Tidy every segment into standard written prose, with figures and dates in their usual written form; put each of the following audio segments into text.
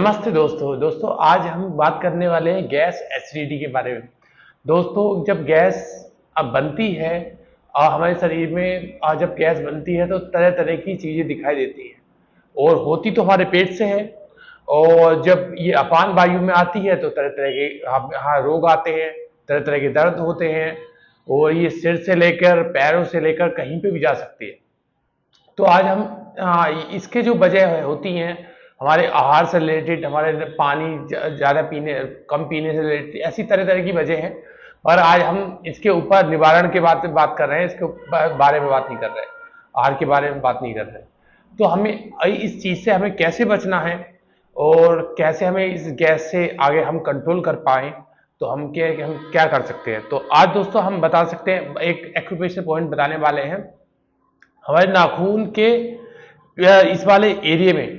नमस्ते दोस्तों आज हम बात करने वाले हैं गैस एसिडिटी के बारे में। दोस्तों जब गैस अब बनती है और हमारे शरीर में जब गैस बनती है तो तरह तरह की चीज़ें दिखाई देती हैं और होती तो हमारे पेट से है। और जब ये अपान वायु में आती है तो तरह तरह के हाँ रोग आते हैं, तरह तरह के दर्द होते हैं और ये सिर से लेकर पैरों से लेकर कहीं पे भी जा सकती है। तो आज हम इसके जो वजह होती हैं हमारे आहार से रिलेटेड, हमारे पानी ज़्यादा पीने कम पीने से रिलेटेड, ऐसी तरह तरह की वजह हैं। और आज हम इसके ऊपर निवारण के बात कर रहे हैं, इसके बारे में बात नहीं कर रहे, आहार के बारे में बात नहीं कर रहे। तो हमें इस चीज़ से हमें कैसे बचना है और कैसे हमें इस गैस से आगे हम कंट्रोल कर पाएँ, तो हम क्या कर सकते हैं। तो आज दोस्तों हम बता सकते हैं, एक एक्यूप्रेशर पॉइंट बताने वाले हैं। हमारे नाखून के इस वाले एरिया में,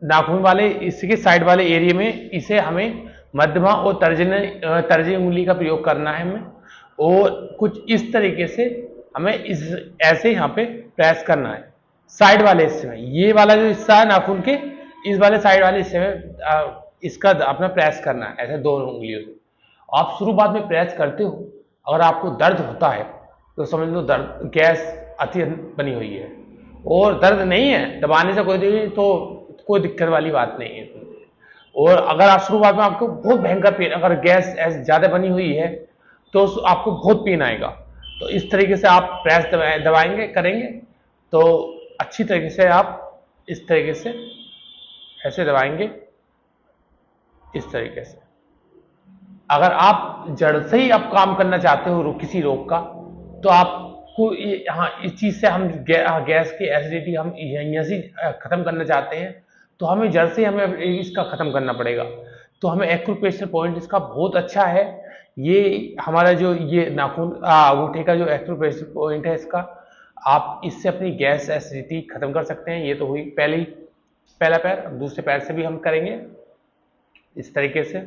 नाखून वाले इसके साइड वाले एरिया में इसे हमें मध्यमा और तर्जनी उंगली का प्रयोग करना है हमें। और कुछ इस तरीके से हमें इस ऐसे यहाँ पे प्रेस करना है साइड वाले हिस्से में। ये वाला जो हिस्सा है नाखून के, इस वाले साइड वाले हिस्से में इसका अपना प्रेस करना है ऐसे दोनों उंगलियों से। आप शुरुआत में प्रेस करते हो, अगर आपको दर्द होता है तो समझ लो दर्द गैस अति बनी हुई है। और दर्द नहीं है, दबाने से कोई दिक्कत वाली बात नहीं है। और अगर आप शुरुआत में आपको बहुत भयंकर पेन, अगर गैस ज़्यादा बनी हुई है तो आपको बहुत पेन आएगा। तो इस तरीके से आप प्रेस दबाएंगे करेंगे तो अच्छी तरीके से आप इस तरीके से ऐसे दबाएंगे, इस तरीके से। अगर आप जड़ से ही आप काम करना चाहते हो किसी रोग का, तो आपको हाँ इस चीज़ से हम गैस की एसिडिटी हम यहाँ से ख़त्म करना चाहते हैं, तो हमें जड़ से हमें इसका ख़त्म करना पड़ेगा। तो हमें एक्यूप्रेशर पॉइंट इसका बहुत अच्छा है। ये हमारा जो ये नाखून अंगूठे का जो एक्यूप्रेशर पॉइंट है इसका, आप इससे अपनी गैस एसिडिटी ख़त्म कर सकते हैं। ये तो हुई पहला पैर। अब दूसरे पैर से भी हम करेंगे इस तरीके से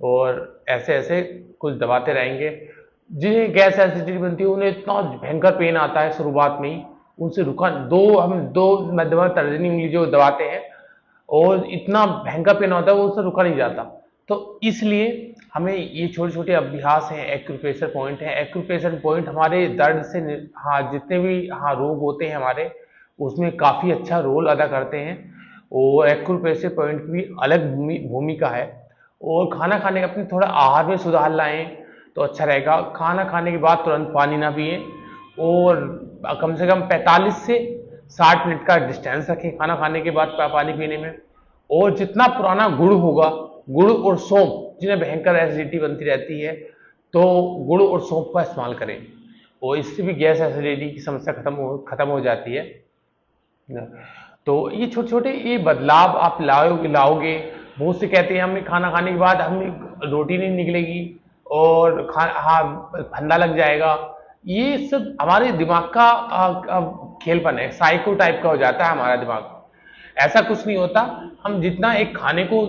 और ऐसे ऐसे कुछ दबाते रहेंगे। जिन्हें गैस एसिडिटी बनती है उन्हें इतना भयंकर पेन आता है शुरुआत में ही, उनसे हम दो मध्यमा तर्जनी उंगली जो दबाते हैं और इतना भयंकर पेन होता है वो उनसे रुका नहीं जाता। तो इसलिए हमें ये छोटे छोटे अभ्यास हैं, एक्यूप्रेशर पॉइंट है। एक्यूप्रेशर पॉइंट हमारे दर्द से जितने भी रोग होते हैं हमारे, उसमें काफ़ी अच्छा रोल अदा करते हैं। और एक्यूप्रेशर पॉइंट की भी अलग भूमिका है। और खाना खाने का अपने थोड़ा आहार में सुधार लाएं तो अच्छा रहेगा। खाना खाने के बाद तुरंत पानी ना पिएं और कम से कम 45 से 60 मिनट का डिस्टेंस रखें खाना खाने के बाद पानी पीने में। और जितना पुराना गुड़ होगा, गुड़ और सौंफ, जिन्हें भयंकर एसिडिटी बनती रहती है, तो गुड़ और सौंफ का इस्तेमाल करें और इससे भी गैस एसिडिटी की समस्या खत्म हो जाती है। तो ये छोटे छोटे ये बदलाव आप लाओगे। बहुत से कहते हैं हमें खाना खाने के बाद हमें रोटी नहीं निकलेगी और फंदा लग जाएगा। ये सब हमारे दिमाग का खेलपन है, साइको टाइप का हो जाता है हमारा दिमाग। ऐसा कुछ नहीं होता। हम जितना एक खाने को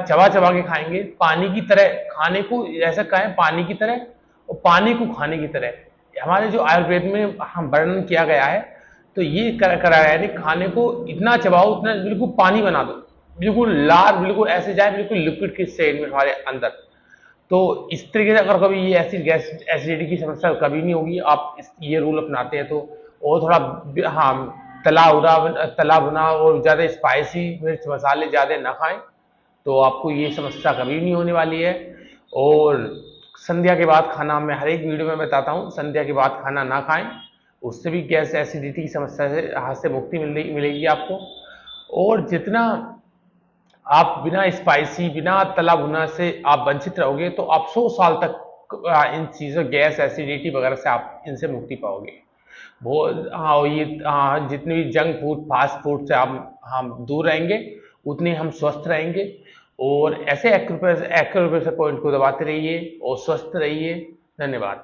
चबा चबा के खाएंगे, पानी की तरह खाने को, ऐसा कहें पानी की तरह और पानी को खाने की तरह, हमारे जो आयुर्वेद में हम वर्णन किया गया है, तो ये कराया है। खाने को इतना चबाओ, उतना बिल्कुल पानी बना दो, बिल्कुल लार, बिल्कुल ऐसे जाए, बिल्कुल लिक्विड की स्टेज में हमारे अंदर। तो इस तरीके से अगर कभी ये ऐसी गैस एसिडिटी की समस्या कभी नहीं होगी, आप ये रूल अपनाते हैं तो। और थोड़ा तला भुना और ज़्यादा स्पाइसी मिर्च मसाले ज़्यादा ना खाएं, तो आपको ये समस्या कभी नहीं होने वाली है। और संध्या के बाद खाना, मैं हर एक वीडियो में बताता हूँ, संध्या के बाद खाना ना खाएं, उससे भी गैस एसिडिटी की समस्या से हाथ से मुक्ति मिलेगी आपको। और जितना आप बिना स्पाइसी, बिना तला भुना से आप वंचित रहोगे, तो आप 100 साल तक इन चीज़ों, गैस एसिडिटी वगैरह से आप इनसे मुक्ति पाओगे। वो ये जितने भी जंक फूड, फास्ट फूड से हम दूर रहेंगे, उतने हम स्वस्थ रहेंगे। और ऐसे एक्यूप्रेशर पॉइंट को दबाते रहिए और स्वस्थ रहिए। धन्यवाद।